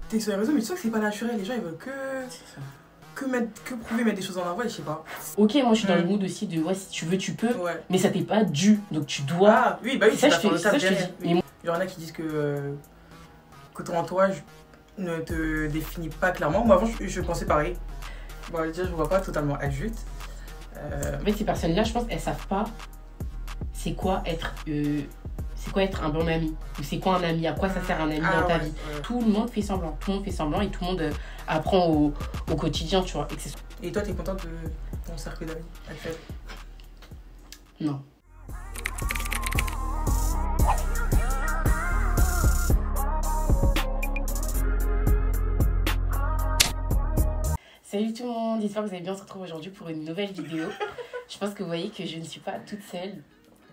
T'es sur les réseaux, mais tu sais que c'est pas naturel. Les gens, ils veulent que prouver, mettre des choses en avant, et je sais pas. Ok, moi je suis dans le mood aussi de ouais, si tu veux, tu peux, mais ça t'est pas dû, donc tu dois. Ah, oui, bah oui, c'est ça, sur le taf je te dis. derrière. Oui. Il y en a qui disent que ton entourage ne te définit pas clairement. Moi, avant, je pensais pareil. Bon, déjà, je vois pas totalement adulte. En fait, ces personnes-là, je pense, elles savent pas c'est quoi être un bon ami, ou c'est quoi un ami, à quoi ça sert un ami dans ta vie. Tout le monde fait semblant, et tout le monde apprend au quotidien, tu vois. Et toi, t'es contente de ton cercle d'amis actuel? Non. Salut tout le monde, j'espère que vous allez bien. On se retrouve aujourd'hui pour une nouvelle vidéo. Je pense que vous voyez que je ne suis pas toute seule.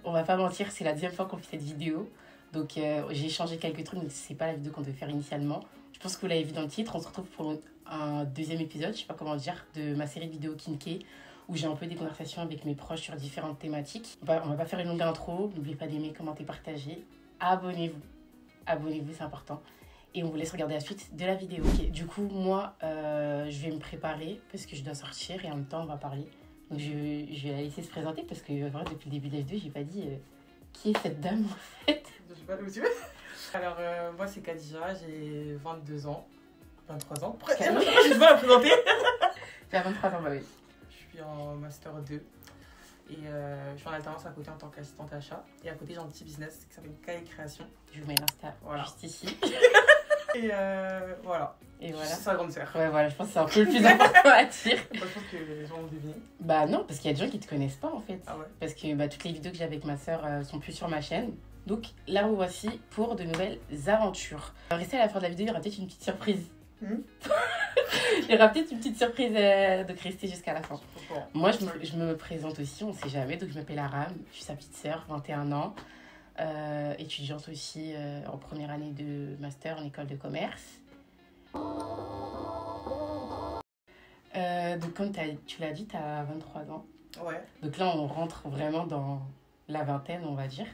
On va pas mentir, c'est la deuxième fois qu'on fait cette vidéo. Donc j'ai changé quelques trucs, donc c'est pas la vidéo qu'on devait faire initialement. Je pense que vous l'avez vu dans le titre. On se retrouve pour un deuxième épisode, je sais pas comment dire, de ma série de vidéos Kinké, où j'ai un peu des conversations avec mes proches sur différentes thématiques. On va pas faire une longue intro. N'oubliez pas d'aimer, commenter, partager. Abonnez-vous. Abonnez-vous, c'est important. Et on vous laisse regarder la suite de la vidéo. Okay, du coup, moi, je vais me préparer parce que je dois sortir et en même temps, on va parler. Donc, je vais la laisser se présenter parce que vrai, depuis le début de la vidéo, j'ai pas dit qui est cette dame en fait. Je sais pas d'où tu veux. Alors, moi, c'est Khadija, j'ai 22 ans. 23 ans. Je sais pas la présenter. J'ai 23 ans, bah oui. Je suis en Master 2. Et je suis en alternance à côté en tant qu'assistante achat. Et à côté, j'ai un petit business qui s'appelle Cahier Création. Je vous mets l'insta juste ici. Et voilà. Et voilà. C'est sa grande sœur. Ouais, voilà, je pense que c'est un peu le plus important à dire. Je pense que les gens ont deviné. Bah non, parce qu'il y a des gens qui te connaissent pas en fait. Ah ouais. Parce que toutes les vidéos que j'ai avec ma sœur sont plus sur ma chaîne. Donc là, vous voici pour de nouvelles aventures. Restez à la fin de la vidéo, il y aura peut-être une petite surprise. Il y aura peut-être une petite surprise de rester jusqu'à la fin. Moi, je me présente aussi, on sait jamais. Donc je m'appelle Aram, je suis sa petite sœur, 21 ans. Étudiante aussi en première année de master en école de commerce. Donc comme tu l'as dit, tu as 23 ans. Ouais. Donc là, on rentre vraiment dans la vingtaine, on va dire.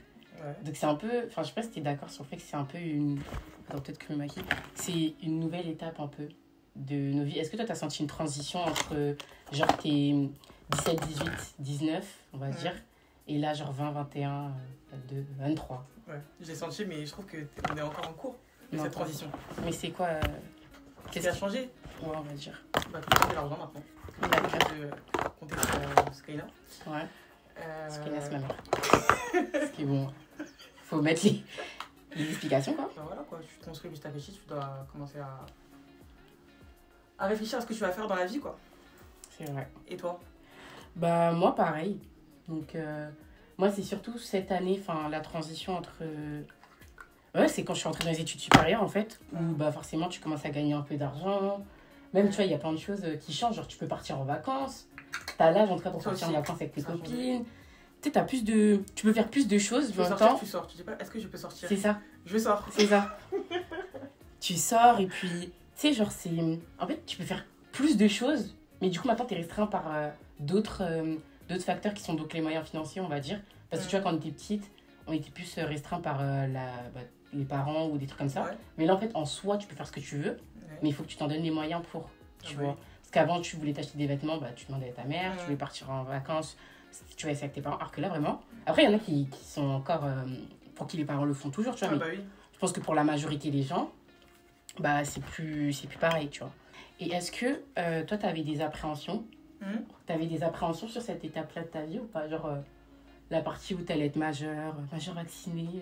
Ouais. Donc c'est un peu... Enfin, je sais pas si tu es d'accord sur le fait que c'est un peu une... Attends, peut-être que je me maquille. C'est une nouvelle étape un peu de nos vies. Est-ce que toi, tu as senti une transition entre genre tes 17, 18, 19, on va dire, et là, genre 20, 21, 22, 23? Ouais, j'ai senti, mais je trouve qu'on est encore en cours de cette transition. Mais c'est quoi Qu'est-ce qui a changé? Ouais, on va dire. Bah, tu fais l'argent maintenant. De compter sur Skyna. Ouais. Skyna, c'est ma mère. Ce qui est bon. Faut mettre les explications, quoi. Bah voilà, quoi. Tu te construis petit à petit, tu dois commencer à réfléchir à ce que tu vas faire dans la vie, quoi. C'est vrai. Et toi? Bah, moi, pareil. Donc, moi, c'est surtout cette année, enfin, la transition entre... Ouais, c'est quand je suis entrée dans les études supérieures, en fait, où bah, forcément, tu commences à gagner un peu d'argent. Même, tu vois, il y a plein de choses qui changent. Genre, tu peux partir en vacances. T'as l'âge, en tout cas, pour partir en vacances avec tes copines. Tu sais, tu peux faire plus de choses. Tu peux sortir, tu sors. Tu dis pas, est-ce que je peux sortir? C'est ça. Je sors. C'est ça. Tu sors et puis, tu sais, genre, c'est... En fait, tu peux faire plus de choses. Mais du coup, maintenant, t'es restreint par d'autres facteurs qui sont donc les moyens financiers, on va dire. Parce que tu vois, quand on était petite, on était plus restreint par les parents ou des trucs comme ça. Ouais. Mais là, en fait, en soi, tu peux faire ce que tu veux. Ouais. Mais il faut que tu t'en donnes les moyens pour, tu vois. Parce qu'avant, tu voulais t'acheter des vêtements, bah, tu demandais à ta mère. Tu voulais partir en vacances, tu vas essayer avec tes parents. Alors que là, vraiment... Après, il y en a qui sont encore... pour qui les parents le font toujours, tu vois. Mais je pense que pour la majorité des gens, bah, c'est plus pareil, tu vois. Et est-ce que toi, tu avais des appréhensions? Tu avais des appréhensions sur cette étape-là de ta vie ou pas? Genre, la partie où tu allais être majeur vaccinée.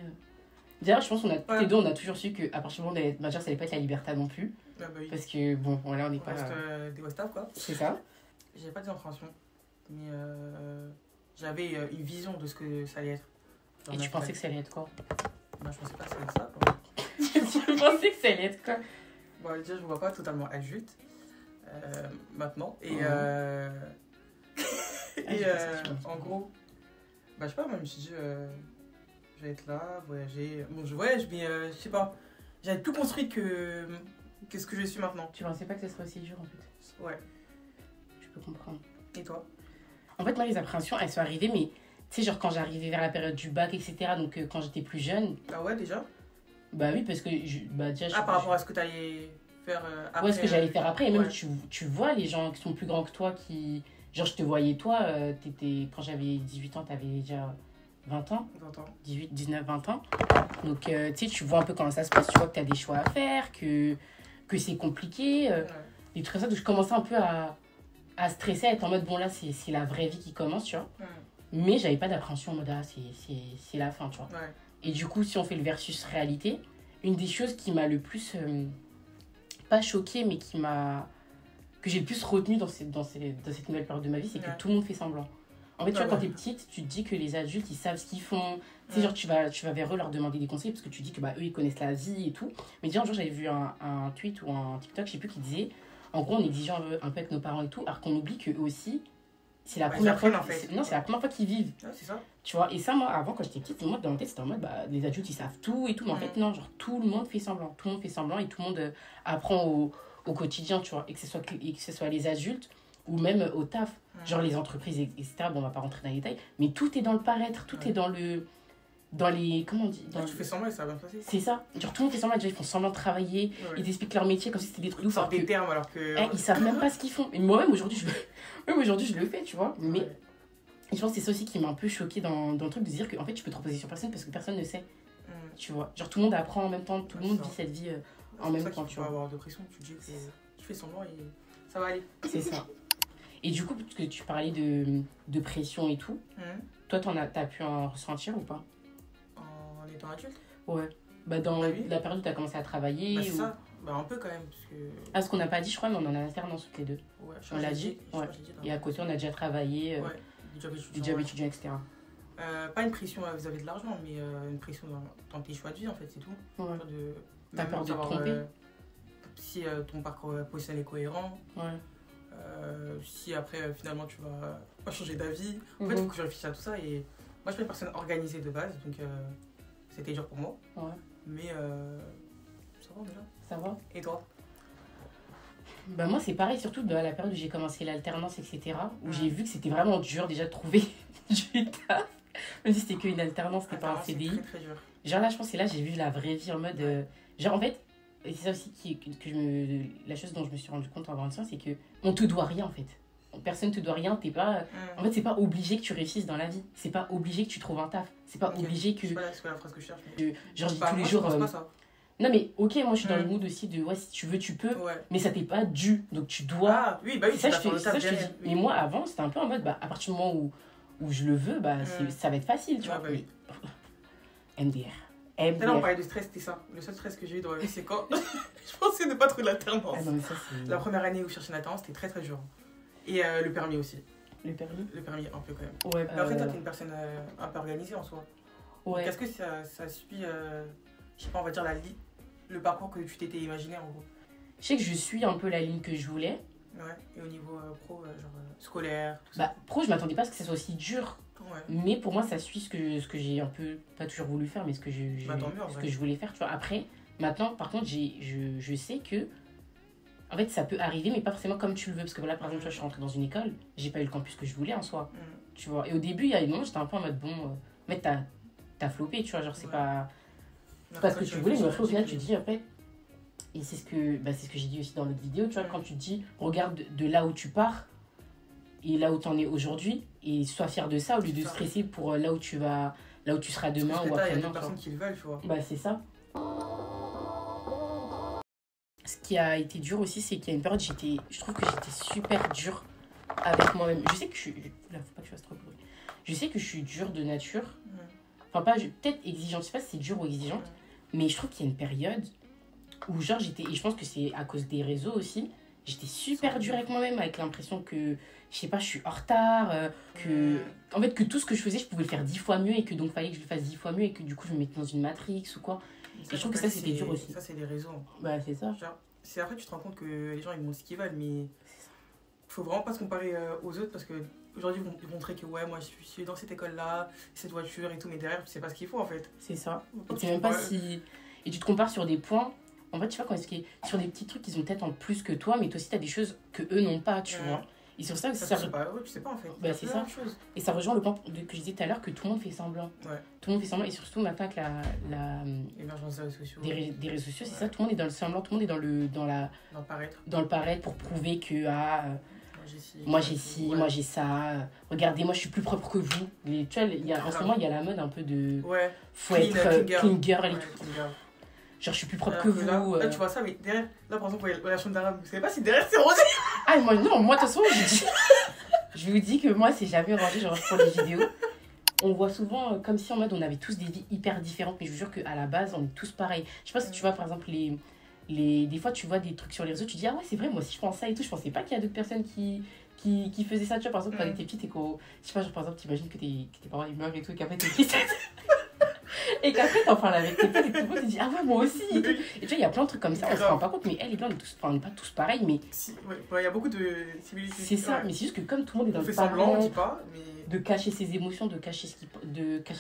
Déjà, je pense qu'on a tous les deux, on a toujours su qu'à partir du moment où on allait être majeur, ça allait pas être la Liberta non plus. Ah bah oui. Parce que, bon, là, on n'est pas... des Westables, quoi. C'est ça. J'avais pas d'appréhension, mais j'avais une vision de ce que ça allait être. Et tu pensais que ça allait être quoi? Bah, je pensais pas que ça allait être ça, quoi. Tu pensais que ça allait être quoi? Bon, déjà, je me vois pas totalement adulte maintenant. Et, en gros, bah, je sais pas, moi, je me suis dit, je vais être là, voyager. Bon, je voyage, mais je sais pas. J'avais plus construit que ce que je suis maintenant. Tu pensais pas que ce serait aussi dur, en fait? Ouais. Je peux comprendre. Et toi? En fait, moi, les appréhensions, elles sont arrivées, mais tu sais, genre quand j'arrivais vers la période du bac, etc., donc quand j'étais plus jeune. Ah ouais, déjà? Bah oui, parce que déjà, par rapport à ce que tu allais faire après. Ouais, ce que j'allais faire après. Et même, ouais. tu vois les gens qui sont plus grands que toi qui. Genre, je te voyais, toi, quand j'avais 18 ans, t'avais déjà 20 ans. 20 ans. 18, 19, 20 ans. Donc, tu sais, tu vois un peu comment ça se passe. Tu vois que t'as des choix à faire, que c'est compliqué. Ouais. Des trucs comme ça. Donc, je commençais un peu à stresser, à être en mode, bon, là, c'est la vraie vie qui commence, tu vois. Mais j'avais pas d'appréhension en mode, ah, c'est la fin, tu vois. Ouais. Et du coup, si on fait le versus réalité, une des choses qui m'a le plus, pas choquée, mais que j'ai le plus retenu dans cette nouvelle période de ma vie, c'est que tout le monde fait semblant. En fait, tu vois, quand t'es petite, tu te dis que les adultes, ils savent ce qu'ils font. Tu sais, genre, tu vas vers eux leur demander des conseils parce que tu dis que, eux, ils connaissent la vie et tout. Mais déjà, un jour, j'avais vu un tweet ou un TikTok, je sais plus, qui disait, en gros, on exigeant un peu avec nos parents et tout, alors qu'on oublie qu'eux aussi, c'est la première fois. En fait. Non, c'est la première fois qu'ils vivent. Ouais, c'est ça. Tu vois, et ça, moi, avant, quand j'étais petite, moi, dans ma tête, c'était en mode, les adultes, ils savent tout et tout. Mais en fait, non, genre, tout le monde fait semblant. Tout le monde fait semblant et tout le monde apprend au quotidien, tu vois. Et que ce soit les adultes ou même au taf. Genre, les entreprises, etc. Bon, on va pas rentrer dans les détails. Mais tout est dans le paraître. Tout est dans les... Comment on dit tu fais semblant et ça va bien passer. C'est ça. Genre, tout le monde fait semblant. Déjà, ils font semblant de travailler. Ils t'expliquent leur métier comme si c'était des trucs. Ils sortent des termes alors que... ils savent même pas ce qu'ils font. Et moi-même, aujourd'hui, je le fais, tu vois. Mais... Et je pense que c'est ça aussi qui m'a un peu choquée dans le truc de dire qu'en fait tu peux te reposer sur personne parce que personne ne sait. Tu vois, genre tout le monde apprend en même temps, tout le monde vit cette vie en même temps. Tu vas avoir de pression, tu te dis que tu fais semblant et ça va aller. C'est ça. Et du coup, parce que tu parlais de pression et tout, toi t'as pu en ressentir ou pas? En étant adulte? Ouais. Dans la période où t'as commencé à travailler c'est ça. Un peu quand même. Parce ce qu'on n'a pas dit, je crois, mais on en a alternance toutes les deux. Ouais, on l'a dit. Ouais. Et à côté, on a déjà travaillé. Des jobs étudiants, etc. Pas une pression vis-à-vis de l'argent, mais une pression dans tes choix de vie, en fait, c'est tout. Ouais. T'as peur de te tromper si ton parcours professionnel est cohérent. Ouais. Si après, finalement, tu vas pas changer d'avis. En fait, il faut que je réfléchisse à tout ça. Et moi, je suis pas une personne organisée de base, donc c'était dur pour moi. Ouais. Mais ça va déjà. Ça va. Et toi? Moi, c'est pareil, surtout dans la période où j'ai commencé l'alternance, etc. Où j'ai vu que c'était vraiment dur déjà de trouver du taf. Même si c'était qu'une alternance, c'était pas un CDI. C'est très, très dur. Genre là, je pense que c'est là j'ai vu la vraie vie en mode... genre en fait, et c'est ça aussi la chose dont je me suis rendu compte en grandissant, c'est que on te doit rien en fait. Personne te doit rien, t'es pas... En fait, c'est pas obligé que tu réussisses dans la vie. C'est pas obligé que tu trouves un taf. C'est pas obligé que... C'est pas la phrase que je cherche. Mais... genre, je dis tous les jours... pas ça. Non mais ok, moi je suis dans le mood aussi de si tu veux tu peux, mais ça t'est pas dû, donc tu dois. Oui, c'est ça je te dis. Mais moi avant c'était un peu en mode à partir du moment où je le veux, ça va être facile, tu vois. Oui. MDR. Là on parlait de stress, c'était ça. Le seul stress que j'ai eu dans la vie c'est quand je pensais ne pas trouver l'alternance. La première année où je cherchais une alternance c'était très très dur. Et le permis aussi. Le permis un peu quand même. Ouais. Mais après toi t'es une personne un peu organisée en soi. Ouais. Est-ce que ça suit, je sais pas, on va dire le parcours que tu t'étais imaginé en gros? Je sais que je suis un peu la ligne que je voulais. Ouais, et au niveau pro, genre scolaire, tout ça. Pro, je m'attendais pas à ce que ça soit aussi dur. Ouais. Mais pour moi, ça suit ce que j'ai un peu, pas toujours voulu faire, mais ce que je voulais faire, tu vois. Après, maintenant, par contre, je sais que, en fait, ça peut arriver, mais pas forcément comme tu le veux. Parce que voilà, par exemple, je suis rentrée dans une école, j'ai pas eu le campus que je voulais en soi. Tu vois. Et au début, il y a une moment, j'étais un peu en mode, mais t'as floppé, tu vois, genre, c'est pas ce que tu voulais, mais après, au final, tu te dis, après, et c'est ce que j'ai dit aussi dans l'autre vidéo, tu vois, quand tu te dis, regarde de là où tu pars et là où t'en es aujourd'hui, et sois fier de ça, au lieu de stresser pour là où tu seras demain ou après-demain. Il y a des personnes qui le veulent, tu vois. C'est ça. Ce qui a été dur aussi, c'est qu'il y a une période, je trouve que j'étais super dure avec moi-même. Je sais que faut pas que je fasse trop de bruit. Je sais que je suis dure de nature. Enfin, peut-être exigeante, je sais pas si c'est dur ou exigeante, mais je trouve qu'il y a une période où genre et je pense que c'est à cause des réseaux aussi, j'étais super dure avec moi-même, avec l'impression que, je sais pas, je suis en retard, en fait que tout ce que je faisais, je pouvais le faire 10 fois mieux et que donc fallait que je le fasse 10 fois mieux et que du coup je me mettais dans une matrix ou quoi. Et je trouve que ça c'était dur aussi. Ça c'est les réseaux. C'est ça. C'est après tu te rends compte que les gens ils montrent ce qu'ils veulent, mais faut vraiment pas se comparer aux autres parce que aujourd'hui ils vont montrer que moi je suis dans cette école là, cette voiture et tout, mais derrière tu sais pas ce qu'il faut en fait. C'est ça. Et tu sais même pas si... Et tu te compares sur des points, en fait tu vois comment expliquer, sur des petits trucs qu'ils ont peut-être en plus que toi, mais toi aussi t'as des choses que eux n'ont pas, tu vois. Et sur ça aussi, Ça, tu sais pas, ouais, tu sais pas en fait. Bah, c'est ça. Chose. Et ça rejoint le point que je disais tout à l'heure, que tout le monde fait semblant. Ouais. Tout le monde fait semblant, et surtout maintenant avec l'émergence des réseaux sociaux. Des réseaux sociaux, c'est ça, tout le monde est dans le semblant, tout le monde est dans le paraître pour prouver que moi j'ai ci, moi j'ai ça, regardez, moi je suis plus propre que vous. Tu vois, en ce moment il y a la mode un peu de faut être clean girl et tout. Genre je suis plus propre que vous. Là tu vois ça, mais derrière, là par exemple, la chambre d'arabe, vous savez pas si derrière c'est rangé. Ah, moi non, moi de toute façon je vous dis que moi c'est jamais rangé, genre pour les vidéos. On voit souvent comme si en mode on avait tous des vies hyper différentes, mais je vous jure qu'à la base on est tous pareils. Je sais pas si tu vois par exemple des fois tu vois des trucs sur les réseaux, tu dis ah ouais c'est vrai, moi aussi je pense ça et tout, je pensais pas qu'il y a d'autres personnes qui faisaient ça, tu vois, par exemple quand t'es petite et qu'on, je sais pas, genre par exemple t'imagines que tes parents ils meurent et tout, et qu'après t'es petite et qu'après t'en parles avec tes potes et tout le monde te dit ah ouais moi aussi et tout. Et tu vois il y a plein de trucs comme ça, on se rend pas compte, mais elle et bien on n'est pas tous pareils, mais il y a beaucoup de similitudes. C'est ça, mais c'est juste que comme tout le monde est dans le semblant, on dit pas, mais de cacher ses émotions, de cacher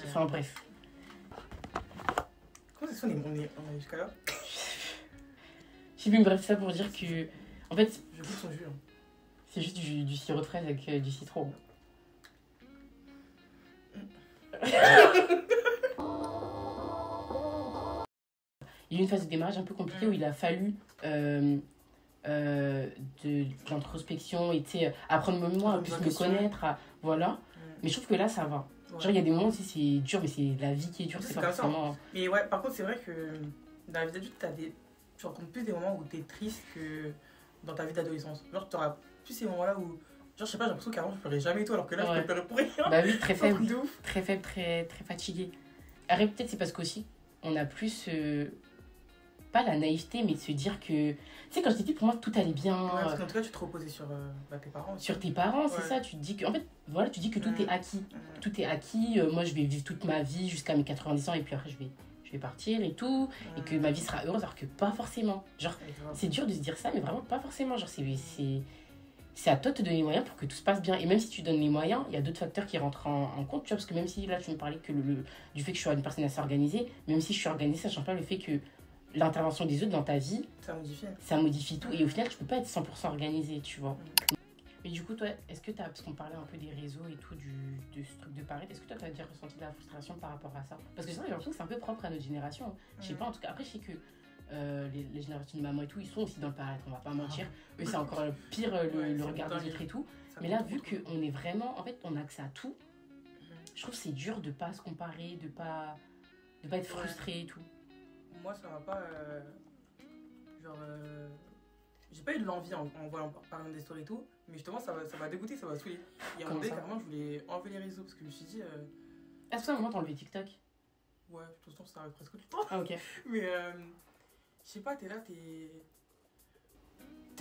enfin bref. Comment ça se fait on est jusqu'à là? J'ai vu bref ça pour dire que en fait je goûte son jus. C'est juste du sirop de fraise avec du citron. Il y a eu une phase de démarrage un peu compliquée où il a fallu de l'introspection et apprendre moi à plus me connaître, voilà. Mais je trouve que là ça va. Ouais. Genre il y a des moments aussi c'est dur, mais c'est la vie qui est dure, c'est pas forcément. Mais ouais, par contre c'est vrai que dans la vie d'adulte tu rencontres plus des moments où t'es triste que dans ta vie d'adolescence. Genre t'auras plus ces moments là où genre je sais pas, j'ai l'impression qu'avant je pleurais jamais et tout, alors que là je peux pleurer pour rien. Bah oui, très faible, très faible, très fatigué. Après peut-être c'est parce qu'aussi on a plus pas la naïveté, mais de se dire que tu sais quand j'étais petite pour moi tout allait bien. Ouais, parce qu'en tout cas tu te reposais sur tes parents aussi. Sur tes parents, c'est ça, tu te dis que en fait voilà, tu dis que tout est acquis. Tout est acquis, moi je vais vivre toute ma vie jusqu'à mes 90 ans et puis après je vais partir et tout, et que ma vie sera heureuse, alors que pas forcément. Genre c'est dur de se dire ça, mais vraiment pas forcément. Genre c'est à toi de te donner les moyens pour que tout se passe bien. Et même si tu donnes les moyens, il y a d'autres facteurs qui rentrent en compte, tu vois, parce que même si là tu me parlais que du fait que je suis une personne assez organisée, même si je suis organisée, ça change pas le fait que l'intervention des autres dans ta vie, ça modifie tout, et au final tu peux pas être 100% organisé, tu vois. Mais du coup toi, est-ce que parce qu'on parlait un peu des réseaux et tout, de ce truc de paraître, est-ce que toi t'as déjà ressenti de la frustration par rapport à ça? Parce que c'est vrai, j'ai l'impression que c'est un peu propre à notre génération. Je sais pas, en tout cas, après je sais que les générations de maman et tout, ils sont aussi dans le paraître, on va pas mentir. Eux c'est encore pire le regard des autres et tout. Mais là, vu qu'on est vraiment, en fait, on a accès à tout, je trouve que c'est dur de pas se comparer, de pas être frustré et tout. Moi ça m'a pas j'ai pas eu de l'envie en parlant des stories et tout, mais justement ça m'a dégoûté, ça m'a saoulé. Et à un moment donné, carrément, je voulais enlever les réseaux parce que je me suis dit est-ce que à un moment t'as enlevé TikTok? Ouais, de toute façon ça arrive presque tout le temps. Ah ok. Mais je sais pas, t'es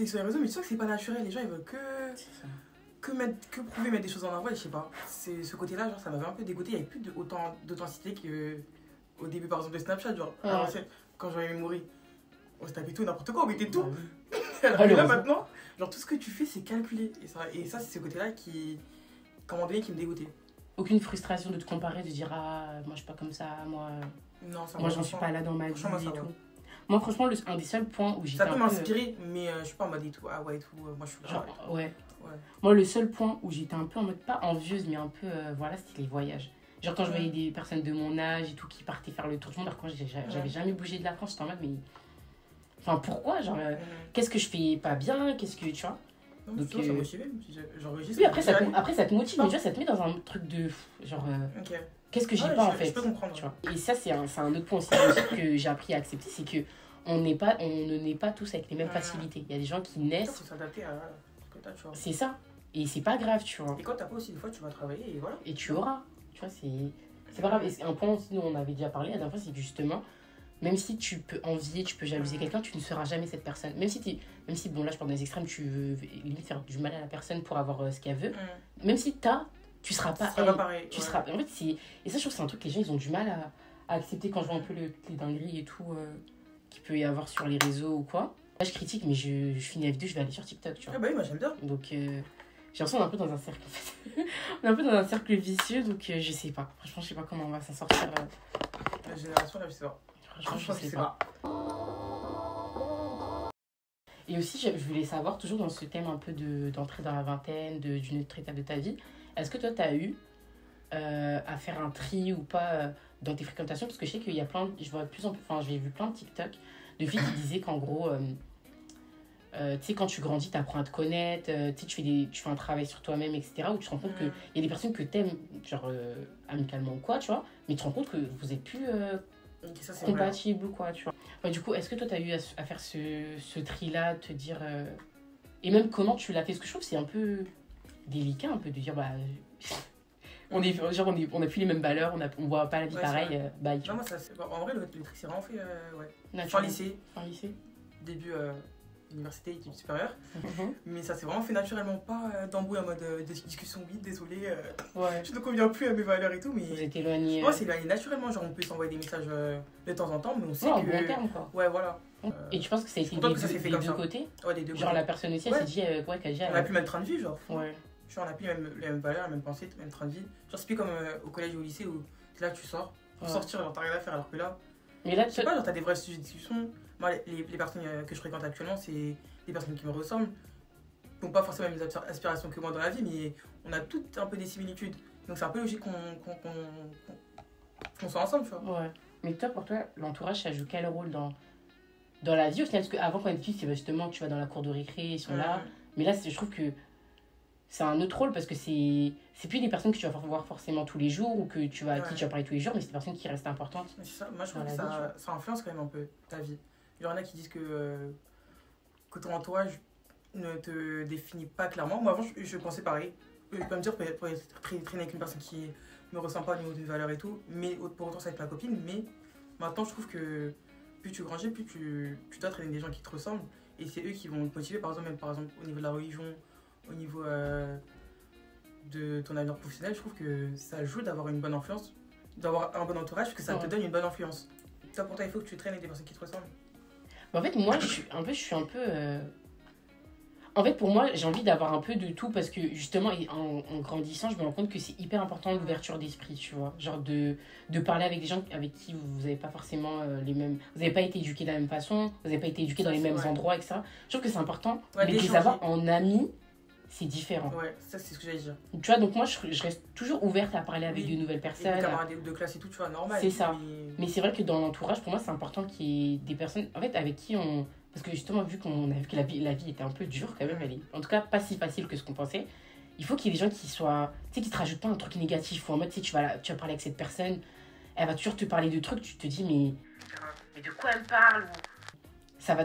sur les réseaux, mais tu sens que c'est pas naturel, les gens ils veulent que prouver, mettre des choses en avant, et je sais pas, c'est ce côté là, genre ça m'avait un peu dégoûté, il y avait plus autant d'authenticité qu'au début par exemple de Snapchat, genre quand j'avais mémorisé, on se tapait tout n'importe quoi, on mettait tout. Alors que là maintenant, genre tout ce que tu fais c'est calculé, et ça c'est ce côté là qui à un moment donné qui me dégoûtait. Aucune frustration de te comparer, de dire ah moi je suis pas comme ça, moi j'en suis pas là dans ma vie et tout. Moi franchement un des seuls points où j'étais ça peut m'inspirer, mais je suis pas en mode et tout, ah ouais et tout, moi je suis genre ouais. Moi le seul point où j'étais un peu en mode pas envieuse, mais un peu voilà, c'était les voyages. Genre quand je voyais des personnes de mon âge et tout qui partaient faire le tour du monde, alors quand j'avais jamais bougé de la France, j'étais en mode mais enfin pourquoi, genre qu'est-ce que je fais pas bien, qu'est-ce que tu vois. Non, donc ça motivait, oui, après ça te motive, mais tu vois, ça te met dans un truc de genre qu'est-ce que j'ai pas en fait, je peux comprendre, tu vois. Et ça c'est un autre point aussi que j'ai appris à accepter, c'est que on ne naît pas tous avec les mêmes facilités. Il y a des gens qui naissent, faut s'adapter à ce que t'as, tu vois. C'est ça, et c'est pas grave, tu vois. Et quand t'as pas aussi, des fois tu vas travailler et voilà, et tu auras, tu vois, c'est pas grave. Et c'est un point aussi dont on avait déjà parlé la dernière fois, c'est que justement même si tu peux envier, tu peux jalouser quelqu'un, tu ne seras jamais cette personne. Même si bon là je parle dans les extrêmes, tu veux limite faire du mal à la personne pour avoir ce qu'elle veut. Même si tu seras pas elle. Pareil, tu seras. En fait et ça je trouve que c'est un truc que les gens ils ont du mal à accepter quand je vois un peu les dingueries et tout qu'il peut y avoir sur les réseaux ou quoi. Là je critique, mais je finis la vidéo, je vais aller sur TikTok, tu vois. Ah bah oui, moi j'aime bien. Donc j'ai l'impression qu'on est un peu dans un cercle en fait. On est un peu dans un cercle vicieux, donc je sais pas. Franchement je sais pas comment on va s'en sortir. La génération là je sais pas. Franchement, je sais pas. Et aussi, je voulais savoir, toujours dans ce thème un peu d'entrer dans la vingtaine, d'une autre étape de ta vie, est-ce que toi, tu as eu à faire un tri ou pas dans tes fréquentations? Parce que je sais qu'il y a je vois de plus en plus, enfin, j'ai vu plein de TikTok de filles qui disaient qu'en gros, tu sais, quand tu grandis, tu apprends à te connaître, tu sais, tu fais un travail sur toi-même, etc. Où tu te rends compte qu'il y a des personnes que tu aimes, genre amicalement ou quoi, tu vois, mais tu te rends compte que vous êtes plus compatibles ou quoi, tu vois. Ouais, du coup, est-ce que toi, tu as eu à faire ce tri-là, te dire. Et même comment tu l'as fait? Parce que je trouve que c'est un peu délicat, un peu de dire, bah. On a plus les mêmes valeurs, on voit pas la vie pareil. Bye. Non, moi, en vrai, le tri, c'est vraiment fait. Fin lycée. Début université, études supérieures. Mais ça s'est vraiment fait naturellement, pas d'embrouille en mode discussion, oui, désolé, je ne conviens plus à mes valeurs et tout. Mais vous êtes éloignés. Ouais, c'est éloigné naturellement, genre on peut s'envoyer des messages de temps en temps, mais on sait que. En bon terme, quoi. Ouais, voilà. Et tu penses que ça a été des deux côtés? Ouais, des deux côtés. Genre la personne aussi, elle s'est dit, qu'elle dit. On a plus le même train de vie, genre. Ouais. Genre, on a plus les mêmes valeurs, la même pensée, le même train de vie. Genre, c'est plus comme au collège ou au lycée où t'es là, tu sors. Pour sortir, genre, t'as rien à faire, alors que là. Mais là, je sais pas, genre, t'as des vrais sujets de discussion. Moi, les personnes que je fréquente actuellement, c'est des personnes qui me ressemblent. Qui n'ont pas forcément les mêmes aspirations que moi dans la vie, mais on a toutes un peu des similitudes. Donc, c'est un peu logique qu'on soit ensemble, tu vois. Ouais. Mais toi, pour toi, l'entourage, ça joue quel rôle dans la vie au final? Parce qu'avant, quand on est petit, c'est justement, tu vas dans la cour de récré, ils sont là. Mais là, je trouve que c'est un autre rôle parce que c'est plus des personnes que tu vas voir forcément tous les jours ou que qui tu vas parler tous les jours, mais c'est des personnes qui restent importantes. C'est ça. Moi, je trouve que ça influence quand même un peu ta vie. Il y en a qui disent que ton entourage ne te définit pas clairement. Moi, avant, je pensais pareil. Je peux me dire, pour être traîner avec une personne qui me ressemble pas au niveau des valeurs et tout, mais pour autant, ça va être ma copine. Mais maintenant, je trouve que plus tu grandis, plus tu dois traîner des gens qui te ressemblent. Et c'est eux qui vont te motiver, par exemple, au niveau de la religion, au niveau de ton avenir professionnel. Je trouve que ça joue d'avoir une bonne influence, d'avoir un bon entourage, parce que ça te donne une bonne influence. Toi, pour toi, il faut que tu traînes avec des personnes qui te ressemblent. En fait, moi, je suis un peu... En fait, pour moi, j'ai envie d'avoir un peu de tout parce que justement, en grandissant, je me rends compte que c'est hyper important l'ouverture d'esprit, tu vois. Genre de parler avec des gens avec qui vous n'avez pas forcément les mêmes... Vous n'avez pas été éduqués de la même façon, vous n'avez pas été éduqués dans les mêmes endroits, etc. Je trouve que c'est important, mais de les avoir en amis, c'est différent. Ouais, ça, c'est ce que j'allais dire. Tu vois, donc moi, je reste toujours ouverte à parler avec de nouvelles personnes. Et camarades de classe et tout, tu vois, normal. C'est ça. Mais c'est vrai que dans l'entourage, pour moi, c'est important qu'il y ait des personnes, en fait, avec qui on... Parce que justement, vu qu'on a vu que la vie était un peu dure quand même, elle est en tout cas pas si facile que ce qu'on pensait, il faut qu'il y ait des gens qui soient... Tu sais, qui te rajoutent pas un truc négatif. Ou en mode, tu sais, tu vas parler avec cette personne, elle va toujours te parler de trucs, tu te dis, mais de quoi elle me parle? Ça va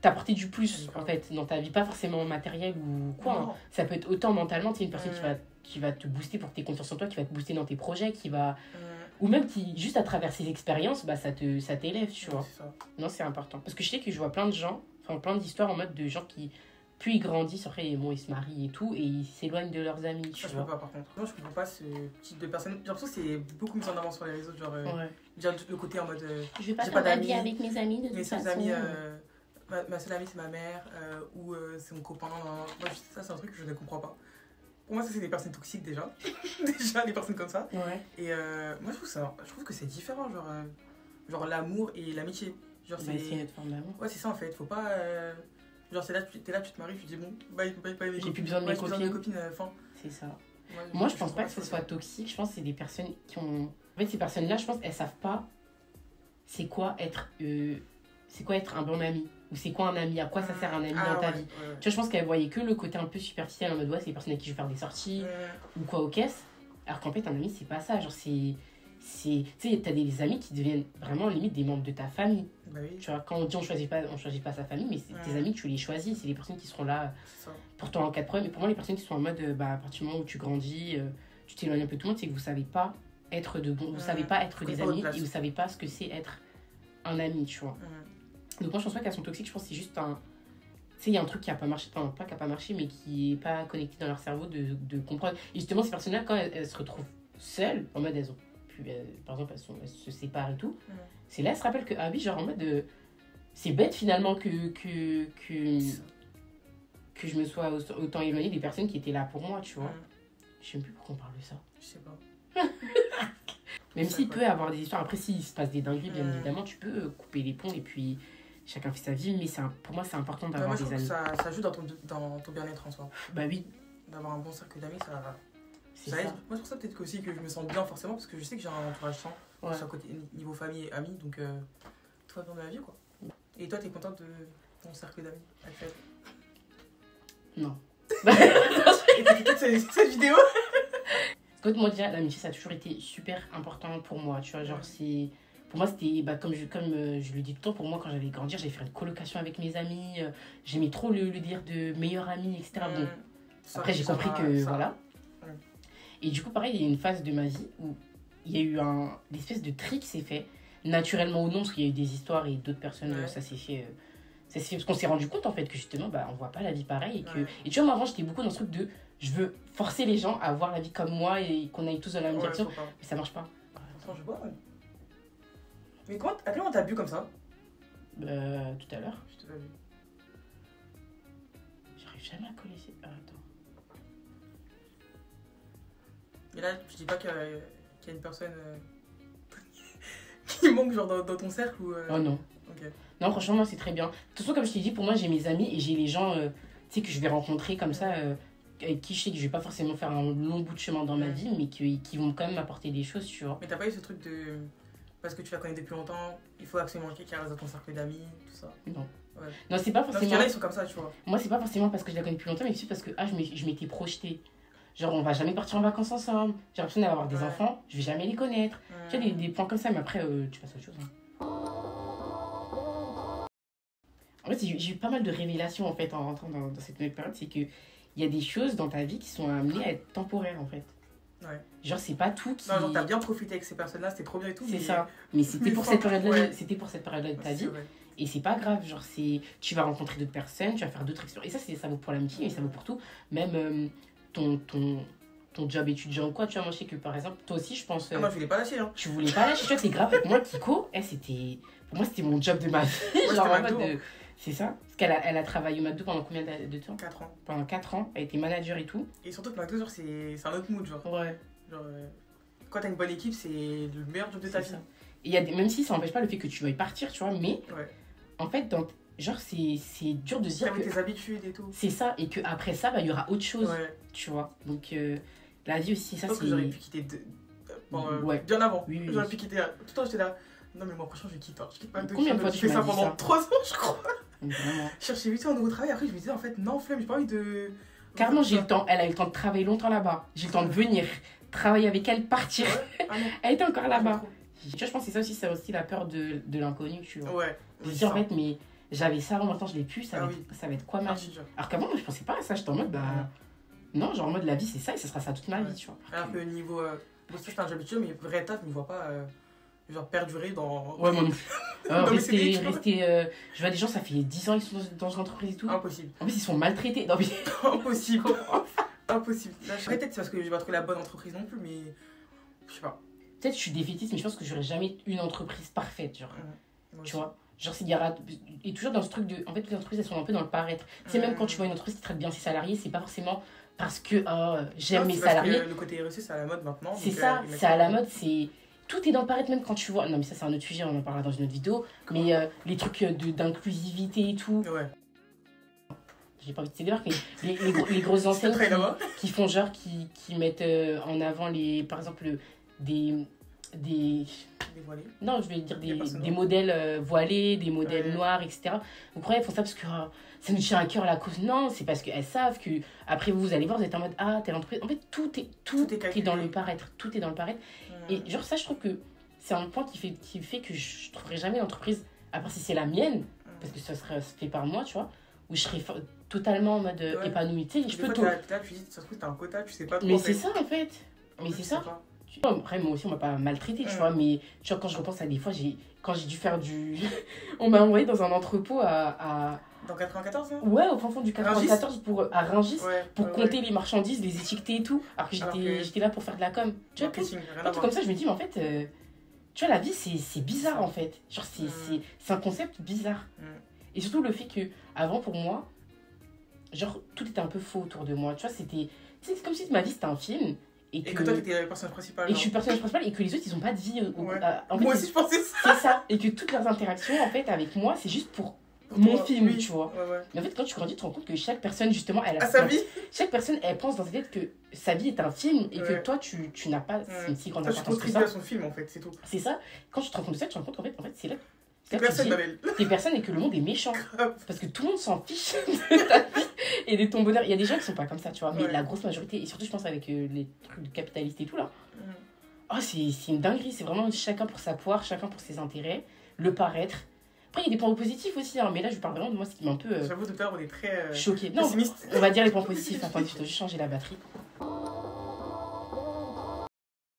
t'apporter du plus, en fait, dans ta vie. Pas forcément matériel ou quoi. Hein. Ça peut être autant mentalement, tu sais, une personne qui va te booster pour que tu aies confiance en toi, qui va te booster dans tes projets, qui va... Ou même qui, juste à travers ses expériences, bah, ça t'élève, tu vois. Non, c'est important. Parce que je sais que je vois plein de gens, enfin plein d'histoires en mode de gens qui, plus ils grandissent, après, bon, ils se marient et tout, et ils s'éloignent de leurs amis, tu vois. Je peux pas, par contre. Moi, je comprends pas ce type de personne. J'ai l'impression que c'est beaucoup mis en avant sur les réseaux, genre, dire le côté en mode... je vais pas faire ma vie avec mes amis, de toute façon. Mes amis, ma seule amie, c'est ma mère, ou c'est mon copain. Moi, ça, c'est un truc que je ne comprends pas. Pour moi, ça, c'est des personnes toxiques, déjà. Déjà, des personnes comme ça. Ouais. Et moi, je trouve que c'est différent, genre l'amour et l'amitié. Genre, c'est une forme d'amour. Ouais, c'est ça, en fait. Faut pas... Genre, t'es là, tu te maries, tu te dis, bon, bye, j'ai plus besoin de mes copines. Fin. C'est ça. Moi, je pense pas que ce soit toxique. Je pense que c'est des personnes qui ont... En fait, ces personnes-là, je pense, elles savent pas c'est quoi être un bon ami. Ou c'est quoi un ami, à quoi ça sert un ami dans ta vie. Tu vois, je pense qu'elle voyait que le côté un peu superficiel en mode ouais, c'est les personnes avec qui je vais faire des sorties ou quoi aux caisses. Alors qu'en fait, un ami, c'est pas ça. Genre, tu sais, t'as des amis qui deviennent vraiment limite des membres de ta famille. Bah oui. Tu vois, quand on dit on choisit pas sa famille, mais tes amis, tu les choisis. C'est les personnes qui seront là pour toi en cas de problème. Et pour moi, les personnes qui sont en mode à partir du moment où tu grandis, tu t'éloignes un peu de tout le monde, c'est que vous savez pas être de bons, vous savez pas être des amis et vous savez pas ce que c'est être un ami, tu vois. Donc moi je pense pas qu'elles sont toxiques, je pense que c'est juste un... Tu sais, il y a un truc qui a pas marché, enfin pas qui a pas marché, mais qui est pas connecté dans leur cerveau de comprendre. Et justement ces personnes-là, quand elles se retrouvent seules, en mode elles ont pu, par exemple elles se séparent et tout, c'est là elles se rappellent que, ah oui, genre en mode... c'est bête finalement que je me sois autant éloignée des personnes qui étaient là pour moi, tu vois. Je sais même plus pourquoi on parle de ça. Je sais pas. Même s'il peut y avoir des histoires, après s'il se passe des dingueries, bien évidemment, tu peux couper les ponts et puis... chacun fait sa vie, mais pour moi, c'est important d'avoir moi, je des trouve que amis. ça joue dans ton bien-être en soi. Bah oui, D'avoir un bon cercle d'amis, c'est ça aide. ça. Moi, c'est pour ça peut-être que aussi que je me sens bien forcément, parce que je sais que j'ai un entourage sain, Ouais. soit côté niveau famille et amis, donc tout va bien dans la vie, quoi. Et toi, t'es contente de ton cercle d'amis actuel? Non. Et t'as peut-être cette vidéo? Parce que moi, déjà, l'amitié, ça a toujours été super important pour moi. Tu vois, genre, c'est. Pour moi, c'était. Bah, comme je le dis tout le temps, pour moi, quand j'allais grandir, j'allais faire une colocation avec mes amis. J'aimais trop le dire de meilleur ami, etc. Bon, après, j'ai compris que. Voilà. Ouais. Et du coup, pareil, il y a une phase de ma vie où il y a eu une espèce de tri qui s'est fait, naturellement ou non, parce qu'il y a eu des histoires et d'autres personnes, Ouais. ça s'est fait. Parce qu'on s'est rendu compte en fait que justement bah, on voit pas la vie pareil Ouais. et tu vois moi avant j'étais beaucoup dans ce truc de je veux forcer les gens à voir la vie comme moi et qu'on aille tous dans la même direction, mais ça marche pas. Attends, je vois. Mais à quel moment t'as bu comme ça? Tout à l'heure Je te l'ai vu. j'arrive jamais à coller attends. Et là, je dis pas qu'il y a une personne qui manque genre dans ton cercle ou. Oh non. Ok. Non franchement moi c'est très bien. De toute façon comme je t'ai dit pour moi j'ai mes amis et j'ai les gens tu sais que je vais rencontrer comme ça avec qui je sais que je vais pas forcément faire un long bout de chemin dans ma vie mais qui vont quand même m'apporter des choses tu vois. Mais t'as pas eu ce truc de. Parce que tu la connais depuis longtemps, il faut absolument quelqu'un qui reste dans ton cercle d'amis, tout ça. Non. Ouais. Non c'est pas Parce qu'il forcément. y en a, ils sont comme ça, tu vois. Moi c'est pas forcément parce que je la connais depuis longtemps mais c'est parce que je m'étais projetée. Genre on va jamais partir en vacances ensemble, j'ai l'impression d'avoir des enfants, je vais jamais les connaître. Tu vois des points comme ça mais après tu passes à autre chose. Hein. En fait, j'ai eu pas mal de révélations en fait en rentrant dans cette nouvelle période. C'est qu'il y a des choses dans ta vie qui sont amenées à être temporaires en fait. Ouais. Genre, c'est pas tout qui. Non, genre, t'as bien profité avec ces personnes-là, c'était trop bien et tout. C'est ça. Mais c'était pour cette période-là de ta vie. Vrai. Et c'est pas grave. Genre, tu vas rencontrer d'autres personnes, tu vas faire d'autres expériences. Et ça vaut pour l'amitié, mais ça vaut pour tout. Même ton job étudiant ou quoi. Tu vois, moi, je sais que par exemple, toi aussi, je pense. Moi, je voulais pas lâcher. Hein. Tu voulais pas lâcher. Tu vois, t'es grave avec moi, Kiko. Pour moi, c'était mon job de ma vie. Moi, genre, en McDo, mode. C'est ça. Parce qu'elle a travaillé au McDo pendant combien de temps? 4 ans. Pendant 4 ans. Elle était manager et tout. Et surtout que McDo, genre, c'est un autre mood, genre. Ouais. Genre, quand t'as une bonne équipe, c'est le meilleur job de ta vie. Et même si ça n'empêche pas le fait que tu veuilles partir, tu vois, mais en fait, genre, c'est dur de se dire avec que tes habitudes et tout. c'est ça, et qu'après ça, bah, il y aura autre chose, Ouais. tu vois. Donc, la vie aussi, ça, Je pense c'est... que j'aurais pu quitter ouais. bien avant. Oui, oui, j'aurais oui. pu quitter. Tout le temps, j'étais là. Non, mais le mois prochain, je quitte. Hein. Je quitte pas de Combien de fois j'ai tu fait m'as ça dit pendant ça 3 ans, je crois. Vraiment. Je cherchais vite un nouveau travail. Après, je me disais, en fait, non, flemme, j'ai pas envie de. Carrément, j'ai eu le temps. Elle a eu le temps de travailler longtemps là-bas. J'ai eu le temps de venir, travailler avec elle, partir. Ouais. Ah non. Elle était encore là-bas. Trop. Tu vois, je pense que c'est aussi la peur de l'inconnu, tu vois. Ouais. Je me dis, en fait, mais j'avais ça avant, maintenant je l'ai plus, ça Ah va être quoi ma vie? dur. Alors qu'avant, moi, je pensais pas à ça, j'étais en mode, bah. Non, genre en mode la vie c'est ça et ça sera ça toute ma vie, tu vois. Alors que niveau. Bon, ça, c'est un job étudiant, mais vrai taf, je me vois pas. Genre perdurer dans. Ouais, moi non plus. mais Je vois des gens, ça fait 10 ans qu'ils sont dans une entreprise et tout. Impossible. En plus, ils sont maltraités. Non, mais... Impossible. Impossible. Là, peut-être c'est parce que j'ai pas trouvé la bonne entreprise non plus, mais. Je sais pas. Peut-être que je suis défaitiste, mais je pense que j'aurais jamais une entreprise parfaite, genre. Tu vois? Genre, s'il y aura. Et toujours dans ce truc de. En fait, les entreprises, elles sont un peu dans le paraître. Tu sais, même quand tu vois une entreprise qui traite bien ses salariés, c'est pas forcément parce que j'aime mes salariés. Parce que le côté RSE, c'est à la mode maintenant. C'est ça, c'est à la mode, c'est. Tout est dans le paraître, même quand tu vois. Non, mais ça, c'est un autre sujet, on en parlera dans une autre vidéo. Comment? Mais les trucs d'inclusivité et tout. Ouais. J'ai pas envie de céder, mais les grosses enseignes très là-bas. qui font genre, qui mettent en avant, par exemple, des Dévoilé. non, je vais dire Des personnes des modèles voilés, des modèles Ouais. noirs, etc. Vous croyez, ils font ça parce que ça nous tient à cœur la cause? Non, c'est parce qu'elles savent que après vous allez voir, vous êtes en mode telle entreprise. En fait, tout est dans le paraître. Tout est dans le paraître. Et genre, ça, je trouve que c'est un point qui fait que je trouverai jamais d'entreprise, à part si c'est la mienne, parce que ça serait fait par moi, tu vois, où je serais totalement en mode épanouie. Tu sais, je peux tout. Là, tu dis, ça se trouve, t'as un quota, tu sais pas trop. Mais c'est ça, en fait. Mais c'est ça. Pas. Après, moi aussi, on m'a pas maltraité, tu vois, mais tu vois, quand je repense à des fois, quand j'ai dû faire on m'a envoyé dans un entrepôt Dans 94, hein? Ouais, au fin fond du 94 à Rungis, pour compter les marchandises, les étiqueter et tout, alors que j'étais là pour faire de la com. Tu vois, tout comme ça, je me dis, mais en fait, tu vois, la vie, c'est bizarre, en fait. Genre, c'est un concept bizarre. Et surtout le fait que, avant, pour moi, genre, tout était un peu faux autour de moi. Tu vois, c'est comme si ma vie, c'était un film. Et que toi, t'étais le personnage principal. Et que je suis le personnage principal et que les autres, ils ont pas de vie. En fait, moi aussi, je pensais ça. C'est ça. Et que toutes leurs interactions, en fait, avec moi, c'est juste pour mon film, tu vois. Mais en fait, quand tu grandis, tu te rends compte que chaque personne, justement, elle a sa vie. Chaque personne, elle pense dans sa tête que sa vie est un film et que toi, tu n'as pas une si grande importance que ça. Tu à son film, en fait, c'est tout. C'est ça. Quand tu te rends compte de ça, tu te rends compte qu'en fait, c'est là. Personne m'appelle. T'es personne et que le monde est méchant. Parce que tout le monde s'en fiche de ta vie et de ton bonheur. Il y a des gens qui sont pas comme ça, tu vois. Mais la grosse majorité, et surtout, je pense, avec les trucs capitalistes et tout, là. Oh, c'est une dinguerie. C'est vraiment chacun pour sa poire, chacun pour ses intérêts, le paraître. Après, il y a des points positifs aussi, hein, mais là, je parle vraiment de moi, ce qui m'a un peu. J'avoue, tout à l'heure, on est très. Choqué. Non, on va dire les points positifs. Attendez, je dois juste changer la batterie.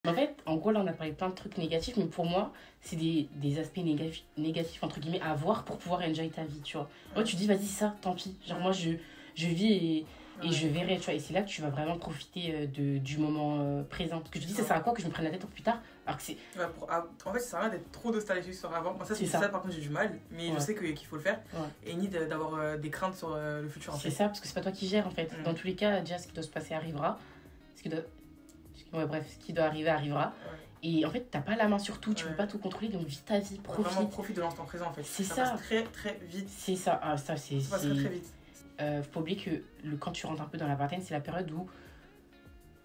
En fait, en gros, là, on a parlé de plein de trucs négatifs, mais pour moi, c'est des aspects négatifs, entre guillemets, à voir pour pouvoir enjoy ta vie, tu vois. Moi, tu dis, vas-y, ça, tant pis. Genre, moi, je vis et je verrai, tu vois. Et c'est là que tu vas vraiment profiter du moment présent. Parce que je te dis, ça sert à quoi que je me prenne la tête pour plus tard, alors que c'est... En fait, ça sert à rien d'être trop nostalgique sur avant. Moi, ça, par contre, j'ai du mal, mais je sais qu'il faut le faire. Et ni d'avoir des craintes sur le futur, en fait. C'est ça, parce que c'est pas toi qui gères, en fait. Dans tous les cas, déjà, ce qui doit se passer arrivera. Ce qui doit arriver arrivera. Et en fait, t'as pas la main sur tout, tu peux pas tout contrôler, donc vis ta vie, profite. Vraiment profite de l'instant présent, en fait. C'est ça. passe très très vite. C'est ça, ça c'est... Ça passe très très vite. Faut pas oublier que quand tu rentres un peu dans la vingtaine, c'est la période où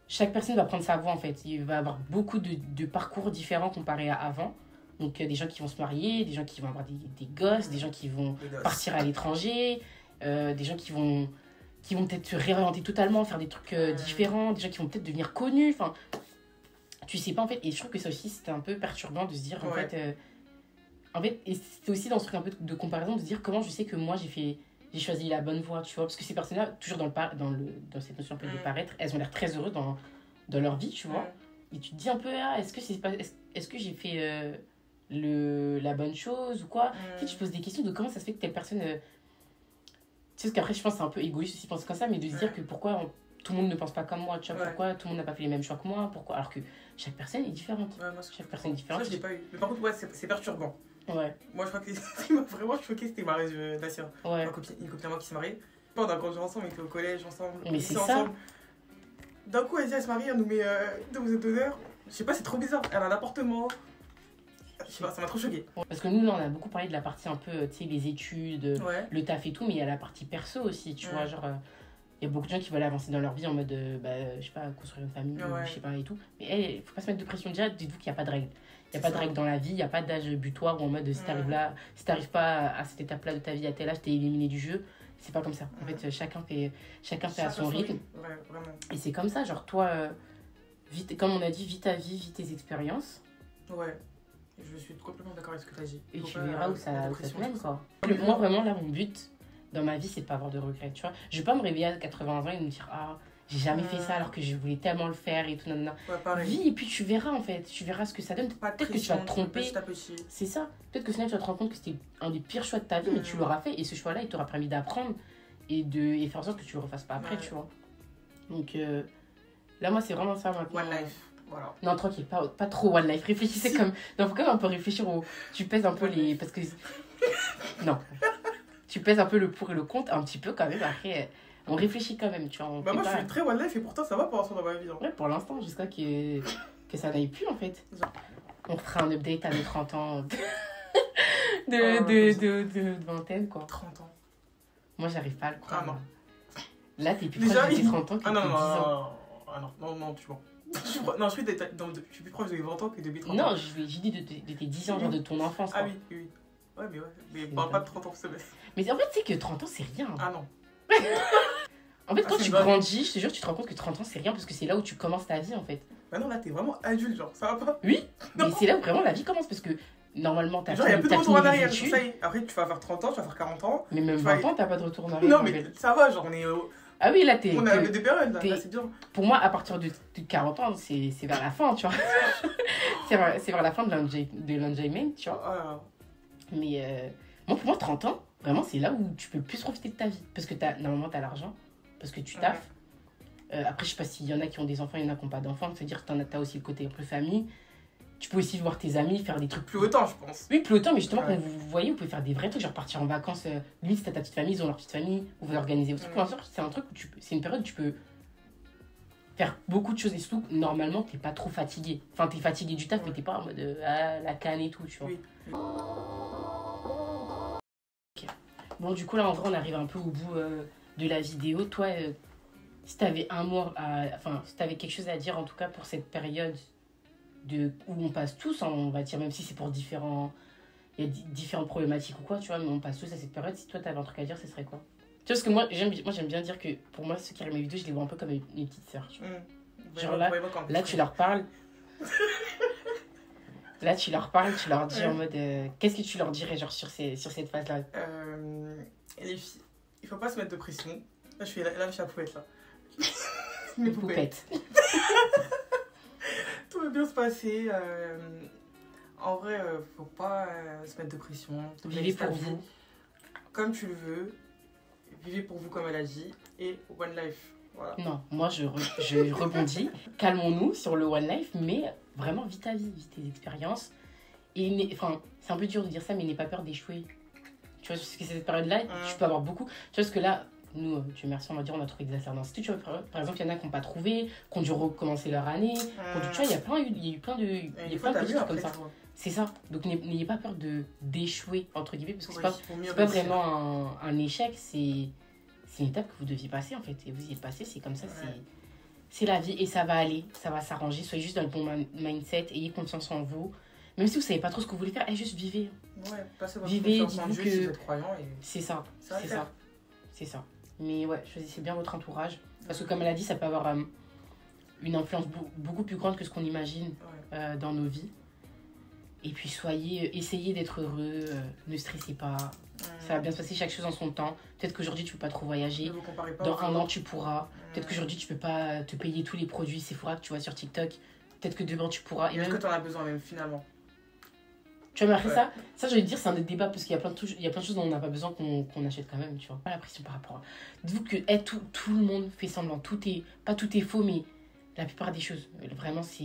chaque personne va prendre sa voie, en fait. Il va y avoir beaucoup de parcours différents comparé à avant. Donc des gens qui vont se marier, des gens qui vont avoir des gosses, des gens qui vont partir à l'étranger, des gens qui vont peut-être se réorienter totalement, faire des trucs différents, des gens qui vont peut-être devenir connus, enfin, tu sais pas en fait. Et je trouve que ça aussi, c'était un peu perturbant de se dire, en fait, et c'était aussi dans ce truc un peu de comparaison, de se dire comment je sais que moi j'ai choisi la bonne voie, tu vois, parce que ces personnes-là, toujours dans cette notion un peu de paraître, elles ont l'air très heureuses dans leur vie, tu vois, et tu te dis un peu, est-ce que j'ai fait la bonne chose ou quoi, tu sais, tu te poses des questions de comment ça se fait que telle personne... Tu sais, parce qu'après, je pense que c'est un peu égoïste aussi de penser comme ça, mais de se dire que pourquoi tout le monde ne pense pas comme moi, tu vois, pourquoi tout le monde n'a pas fait les mêmes choix que moi, pourquoi, alors que chaque personne est différente. Moi, chaque personne est différente. Ça, je l'ai pas eu. Mais par contre, c'est perturbant. Ouais. Moi, je crois que ce qui m'a vraiment choqué, c'était le mariage d'Assir. Ouais. Une copine à moi qui s'est mariée. On a grandi ensemble, on était au collège ensemble, mais c'est ensemble. D'un coup, elle se marie, elle nous met de d'honneur. Je sais pas, c'est trop bizarre. Elle a un appartement. Je sais pas, ça m'a trop choqué. Parce que nous, là, on a beaucoup parlé de la partie un peu, tu sais, les études, le taf et tout, mais il y a la partie perso aussi, tu vois, genre, il y a beaucoup de gens qui veulent avancer dans leur vie en mode, je sais pas, construire une famille, je sais pas, et tout. Mais faut pas se mettre de pression déjà, dites-vous qu'il n'y a pas de règles. Il n'y a pas de règles dans la vie, il n'y a pas d'âge butoir où en mode, si t'arrives pas à cette étape-là de ta vie, à tel âge, t'es éliminé du jeu. C'est pas comme ça. En fait, chacun fait à son rythme. Ouais, vraiment. Et c'est comme ça, genre, toi, comme on a dit, vis ta vie, vis tes expériences. Ouais. Je suis complètement d'accord avec ce que tu as dit. Et tu verras où ça te mène, quoi. Moi, vraiment, là, mon but dans ma vie, c'est de pas avoir de regrets, tu vois. Je vais pas me réveiller à 80 ans et me dire, j'ai jamais fait ça alors que je voulais tellement le faire et tout, nanana. Vis, et puis tu verras, en fait. Tu verras ce que ça donne. Peut-être que tu vas te tromper. C'est ça. Peut-être que sinon, tu vas te rendre compte que c'était un des pires choix de ta vie, mais tu l'auras fait. Et ce choix-là, il t'aura permis d'apprendre et faire en sorte que tu le refasses pas après, tu vois. Donc, là, moi, c'est vraiment ça, maintenant. One life. Voilà. Non, tranquille, pas trop one life. Réfléchissez comme... Non, faut quand même un peu réfléchir Tu pèses un peu les... Parce que... Non. Tu pèses un peu le pour et le contre, un petit peu quand même. Après, on réfléchit quand même, tu vois. Moi, je suis très one life et pourtant, ça va pour l'instant dans ma vie. Hein. Ouais, pour l'instant, jusqu'à que ça n'aille plus, en fait. On fera un update à nos 30 ans de vingtaine, quoi. 30 ans. Moi, j'arrive pas à le croire. Ah non. Là, t'es plus proche de tes 30 ans que tes 10 ans. Non, tu vois. Non, je suis plus proche de mes 20 ans que de mes 30 ans. Non, j'ai dit de tes 10 ans, genre de ton enfance. Quoi. Ah oui. Ouais, mais pas de 30 ans semaine. Mais en fait, tu sais que 30 ans, c'est rien. Ah non. En fait, quand tu grandis, je te jure, tu te rends compte que 30 ans, c'est rien parce que c'est là où tu commences ta vie, en fait. Bah non, là, t'es vraiment adulte, genre, ça va pas. Oui, mais c'est là où vraiment la vie commence parce que normalement, t'as genre, il y a plus de retour en arrière, ça y est. Après, tu vas faire 30 ans, tu vas faire 40 ans. Mais même 20 ans, t'as pas de retour en arrière. Non, mais ça va, genre, on est... Ah oui, là, on a des périodes, là, c'est bien. Pour moi, à partir de 40 ans, c'est vers la fin, tu vois. c'est vers la fin de l'enjoyment, tu vois. Mais pour moi, 30 ans, vraiment, c'est là où tu peux le plus profiter de ta vie. Parce que normalement, t'as l'argent, parce que tu taffes. Après, je sais pas s'il y en a qui ont des enfants, il y en a qui n'ont pas d'enfants. C'est-à-dire que t'as aussi le côté un peu famille. Tu peux aussi voir tes amis, faire des trucs plus autant, je pense. Oui, plus autant, mais justement, quand vous voyez, vous pouvez faire des vrais trucs, genre partir en vacances. Lui, si t'as ta petite famille, ils ont leur petite famille, vous pouvez organiser vos trucs. C'est un truc où c'est une période où tu peux faire beaucoup de choses. Et surtout, normalement, t'es pas trop fatigué. Enfin, t'es fatigué du taf, mais t'es pas en mode la canne et tout, tu vois. Oui. Okay. Bon, du coup, là, en vrai, on arrive un peu au bout de la vidéo. Toi, si t'avais un mot enfin, si t'avais quelque chose à dire, en tout cas, pour cette période où on passe tous, hein, on va dire, même si c'est pour différents... Il y a différentes problématiques ou quoi, tu vois, mais on passe tous à cette période. Si toi, t'avais un truc à dire, ce serait quoi? Tu vois, parce que moi, j'aime bien dire que pour moi, ceux qui regardent mes vidéos, je les vois un peu comme mes petites sœurs. Genre là, tu leur parles. Là, tu leur parles, tu leur dis en mode... qu'est-ce que tu leur dirais, genre, sur cette phase-là? Les filles, il faut pas se mettre de pression. Là, je suis la poupette, là. Mes poupettes. Tout va bien se passer. En vrai, faut pas se mettre de pression. Vivez pour vous. Comme tu le veux. Vivez pour vous, comme elle a dit. Et One Life. Voilà. Non, moi, je rebondis. Calmons-nous sur le One Life, mais vraiment, vis ta vie, vis tes expériences. Et enfin, c'est un peu dur de dire ça, mais n'aie pas peur d'échouer. Tu vois, parce que cette période-là, tu peux avoir beaucoup... Tu vois, parce que là, nous, Dieu merci, on va dire, on a trouvé des alternances. Tu vois, par exemple, il y en a qui n'ont pas trouvé, qui ont dû recommencer leur année. Tu vois, il y a eu plein de petits trucs comme ça. C'est ça. Donc, n'ayez pas peur d'échouer, entre guillemets, parce que c'est pas vraiment un échec, c'est une étape que vous deviez passer, en fait. Et vous y êtes passé, c'est comme ça, c'est la vie. Et ça va aller, ça va s'arranger. Soyez juste dans le bon mindset, ayez confiance en vous. Même si vous savez pas trop ce que vous voulez faire, juste vivez. Ouais, passez votre vivez, confiance en Dieu si vous êtes croyant. C'est ça, c'est ça. Mais ouais, choisissez bien votre entourage. Parce que comme elle a dit, ça peut avoir une influence beaucoup plus grande que ce qu'on imagine dans nos vies. Et puis essayez d'être heureux, ne stressez pas. Ça va bien se passer, chaque chose en son temps. Peut-être qu'aujourd'hui tu peux pas trop voyager. Dans un an tu pourras. Peut-être qu'aujourd'hui tu peux pas te payer tous les produits Sephora que tu vois sur TikTok. Peut-être que demain tu pourras. Et est-ce que tu en as besoin même finalement? Tu vois, mais après ça, je vais te dire, c'est un autre débat parce qu'il y a plein de choses dont on n'a pas besoin qu'on achète quand même, tu vois. Pas la pression par rapport à... Dites-vous que tout le monde fait semblant. Pas tout est faux, mais la plupart des choses, vraiment, c'est...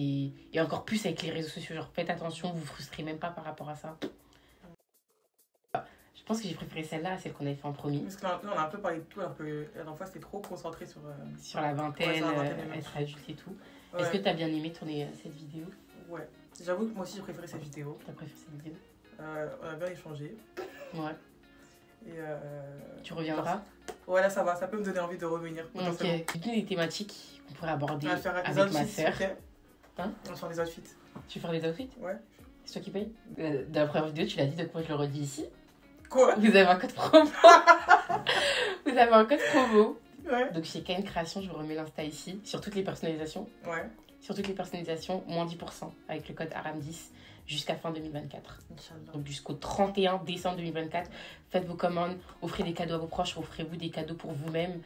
Et encore plus avec les réseaux sociaux, genre, faites attention, vous vous frustrez même pas par rapport à ça. Je pense que j'ai préféré celle-là à celle qu'on avait fait en premier. Parce que là, on a un peu parlé de tout, alors que la dernière fois, c'était trop concentré sur... Sur la vingtaine, être adulte et tout. Ouais. Est-ce que tu as bien aimé tourner cette vidéo? Ouais. J'avoue que moi aussi j'ai préféré cette vidéo. T'as préféré cette vidéo? On a bien échangé. Ouais. Et tu reviendras? Ouais, là ça va, ça peut me donner envie de revenir. Ok. C'est une des thématiques qu'on pourrait aborder avec ma sœur. Hein? On va faire des outfits. Tu veux faire des outfits? Ouais. C'est toi qui paye? Dans la première vidéo, tu l'as dit, donc moi je le redis ici. Quoi? Vous avez un code promo. Vous avez un code promo. Ouais. Donc chez KN Création, je vous remets l'insta ici, sur toutes les personnalisations. Ouais. Sur toutes les personnalisations, moins 10% avec le code ARAM10 jusqu'à fin 2024. Inch'Allah. Donc jusqu'au 31 décembre 2024, faites vos commandes, offrez des cadeaux à vos proches, offrez-vous des cadeaux pour vous-même.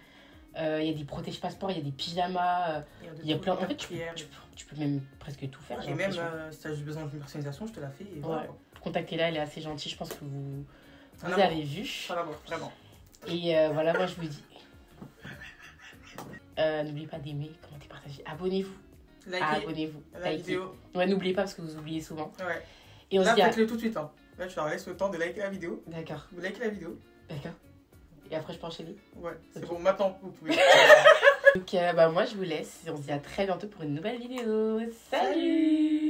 Il y a des protège-passeports, il y a des pyjamas, il y a plein... En fait, tu peux même presque tout faire. Et même si tu as besoin d'une personnalisation, je te la fais. Et voilà. Contactez-la, elle est assez gentille, je pense que vous avez vu. Ça va, vraiment. Et voilà, moi je vous dis... n'oubliez pas d'aimer, commenter, partager, abonnez-vous. Abonnez-vous. La vidéo. Ouais, n'oubliez pas parce que vous oubliez souvent. Ouais. Et on là, se dit faites-le tout de suite. Hein. Là, tu leur laisses le temps de liker la vidéo. D'accord. Vous likez la vidéo. D'accord. Et après, je peux enchaîner. Ouais, c'est bon. Maintenant, vous pouvez. Donc, moi, je vous laisse. Et on se dit à très bientôt pour une nouvelle vidéo. Salut.